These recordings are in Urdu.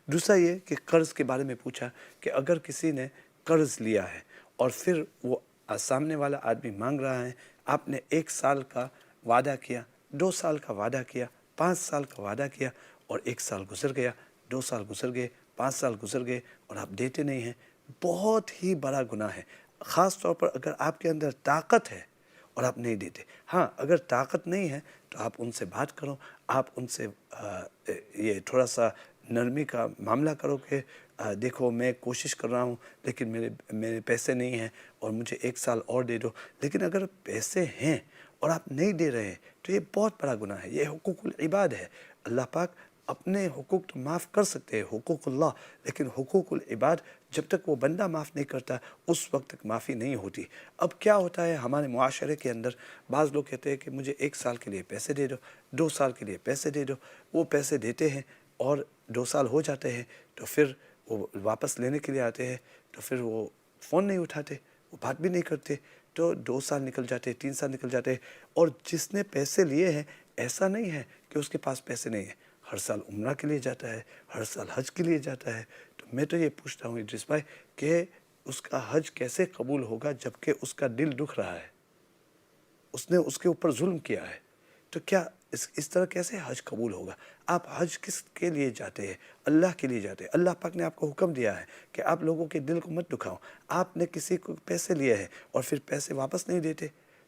دوسرا یہ کہ قرض کے بارے میں پوچھا کہ اگر کسی نے قرض لیا ہے اور پھر وہ سامنے والا آدمی مانگ رہا ہے، آپ نے 1 سال کا وعدہ کیا، 2 سال کا وعدہ کیا، 5 سال کا وعدہ کیا، اور 1 سال گزر گیا، 2 سال گزر گئے، 5 سال گزر گئے اور آپ دیتے نہیں ہیں، بہت ہی بڑا گناہ ہے۔ خاص طور پر اگر آپ کے اندر طاقت ہے اور آپ نہیں دیتے۔ ہاں، اگر طاقت نہیں ہے تو آپ ان سے بات کرو، آپ ان سے یہ تھوڑا سا نرمی کا معاملہ کرو کہ دیکھو میں کوشش کر رہا ہوں لیکن میرے پیسے نہیں ہیں اور مجھے 1 سال اور دے دو۔ لیکن اگر پیسے ہیں اور آپ نہیں دے رہے ہیں تو یہ بہت بڑا گناہ ہے، یہ حقوق العباد ہے۔ اللہ پاک اپنے حقوق تو معاف کر سکتے ہیں، حقوق اللہ، لیکن حقوق العباد جب تک وہ بندہ معاف نہیں کرتا اس وقت تک معافی نہیں ہوتی۔ اب کیا ہوتا ہے ہمارے معاشرے کے اندر، بعض لوگ کہتے ہیں کہ مجھے 1 سال کے لیے پیسے دے دو، 2 سال کے لیے پیسے دے دو۔ وہ پیسے دیتے ہیں اور 2 سال ہو جاتے ہیں تو پھر وہ واپس لینے کے لیے آتے ہیں تو پھر وہ فون نہیں اٹھاتے، وہ بات بھی نہیں کرتے، تو 2 سال نکل جاتے، 3 سال نکل جاتے۔ اور جس نے پیسے لیے ہیں ایسا نہیں ہے کہ اس کے پاس پیسے نہیں ہیں، ہر سال عمرہ کے لیے جاتا ہے، ہر سال حج کے لیے جاتا ہے۔ تو میں تو یہ پوچھتا ہوں ادریس بھائی کہ اس کا حج کیسے قبول ہوگا جب کہ اس کا دل دکھ رہا ہے، اس نے اس کے اوپر ظلم کیا ہے؟ تو کیا اس طرح کیسے حج قبول ہوگا؟ آپ حج کس کے لیے جاتے ہیں؟ اللہ کے لیے جاتے ہیں۔ اللہ پاک نے آپ کو حکم دیا ہے کہ آپ لوگوں کے دل کو مت دکھاؤ۔ آپ نے کسی کو پیسے لیے ہیں اور پھر پیسے واپس نہیں دیتے،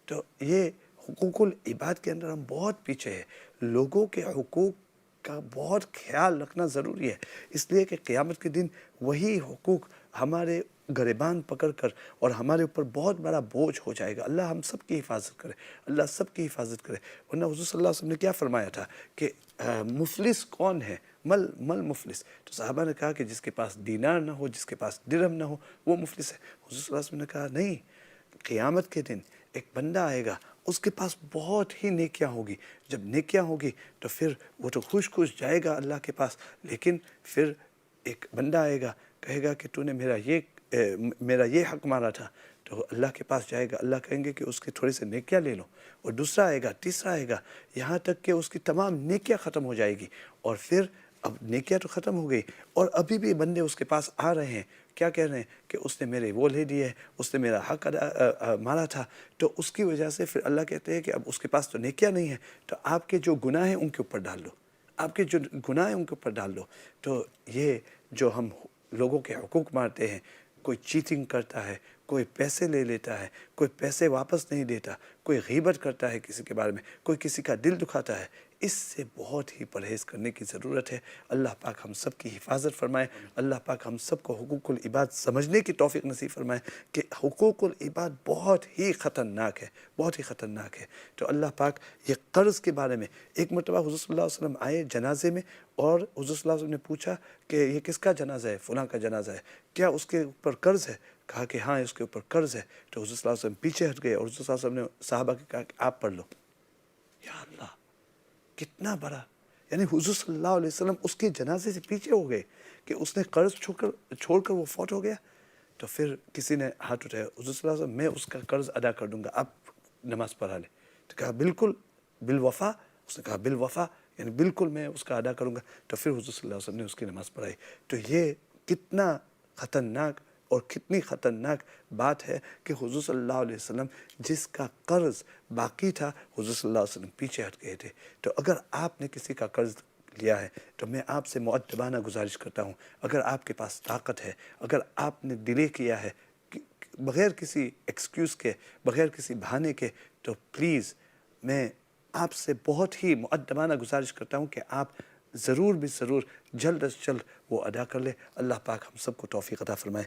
تو یہ حقوق العباد کے اندر ہم بہت پیچھے ہیں۔ لوگوں کے حقوق کا بہت خیال رکھنا ضروری ہے، اس لیے کہ قیامت کے دن وہی حقوق ہمارے گریبان پکڑ کر اور ہمارے اوپر بہت بڑا بوجھ ہو جائے گا۔ اللہ ہم سب کی حفاظت کرے، اللہ سب کی حفاظت کرے۔ ورنہ حضور صلی اللہ علیہ وسلم نے کیا فرمایا تھا کہ مفلس کون ہے؟ مل مفلس۔ تو صحابہ نے کہا کہ جس کے پاس دینار نہ ہو، جس کے پاس درہم نہ ہو، وہ مفلس ہے۔ حضور صلی اللہ علیہ وسلم نے کہا نہیں، قیامت کے دن ایک بندہ آئے گا، اس کے پاس بہت ہی نیکیاں ہوگی، جب نیکیاں ہوگی تو پھر وہ تو خوش خوش جائے گا اللہ کے پاس، لیکن پھر ایک بندہ آئے گا کہے گا کہ تو نے میرا یہ حق مارا تھا، تو اللہ کے پاس جائے گا، اللہ کہیں گے کہ اس کے تھوڑے سے نیکیاں لے لو، اور دوسرا آئے گا، تیسرا آئے گا، یہاں تک کہ اس کی تمام نیکیاں ختم ہو جائے گی۔ اور پھر اب نیکیاں تو ختم ہو گئی اور ابھی بھی بندے اس کے پاس آ رہے ہیں، کیا کہہ رہے ہیں کہ اس نے میرے وہ لے دیے، اس نے میرا حق مارا تھا، تو اس کی وجہ سے پھر اللہ کہتے ہیں کہ اب اس کے پاس تو نیکیاں نہیں ہیں، تو آپ کے جو گناہ ہیں ان کے اوپر ڈال دو، آپ کے جو گناہ ہیں ان کے اوپر ڈال دو۔ تو یہ جو ہم لوگوں کے حقوق مارتے ہیں، کوئی چیٹنگ کرتا ہے، کوئی پیسے لے لیتا ہے، کوئی پیسے واپس نہیں دیتا، کوئی غیبت کرتا ہے کسی کے بارے میں، کوئی کسی کا دل دکھاتا ہے، اس سے بہت ہی پرہیز کرنے کی ضرورت ہے۔ اللہ پاک ہم سب کی حفاظت فرمائے، اللہ پاک ہم سب کو حقوق العباد سمجھنے کی توفیق نصیب فرمائے کہ حقوق العباد بہت ہی خطرناک ہے، بہت ہی خطرناک ہے۔ تو اللہ پاک یہ قرض کے بارے میں، ایک مرتبہ حضور صلی اللہ علیہ وسلم آئے جنازے میں اور حضور صلی اللہ علیہ وسلم نے پوچھا کہ یہ کس کا جنازہ ہے؟ فلاں کا جنازہ ہے، کیا اس کے اوپر قرض ہے؟ کہا کہ ہاں اس کے اوپر قرض ہے۔ تو حضور صلی اللہ علیہ وسلم پیچھے ہٹ گئے اور حضور صلی اللہ علیہ وسلم نے صحابہ کو کہا کہ آپ پڑھ لو۔ یا اللہ، کتنا بڑا، یعنی حضور صلی اللہ علیہ وسلم اس کے جنازے سے پیچھے ہو گئے کہ اس نے قرض چھوڑ کر وہ فوت ہو گیا۔ تو پھر کسی نے ہاتھ اٹھایا، حضور صلی اللہ علیہ وسلم میں اس کا قرض ادا کر دوں گا، آپ نماز پڑھا لیں۔ تو کہا بالکل بالوفا، اس نے کہا بالوفا، یعنی بالکل میں اس کا ادا کروں گا۔ تو پھر حضور صلی اللہ علیہ وسلم نے اس کی نماز پڑھائی۔ تو یہ کتنا خطرناک اور کتنی خطرناک بات ہے کہ حضور صلی اللہ علیہ وسلم جس کا قرض باقی تھا، حضور صلی اللہ علیہ وسلم پیچھے ہٹ گئے تھے۔ تو اگر آپ نے کسی کا قرض لیا ہے تو میں آپ سے مؤدبانہ گزارش کرتا ہوں، اگر آپ کے پاس طاقت ہے، اگر آپ نے ڈیلے کیا ہے بغیر کسی ایکسکیوز کے، بغیر کسی بہانے کے، تو پلیز میں آپ سے بہت ہی مؤدبانہ گزارش کرتا ہوں کہ آپ ضرور بھی ضرور جلد از جلد وہ ادا کر لے۔ اللہ پاک ہم سب کو توفیق عطا فرمائے۔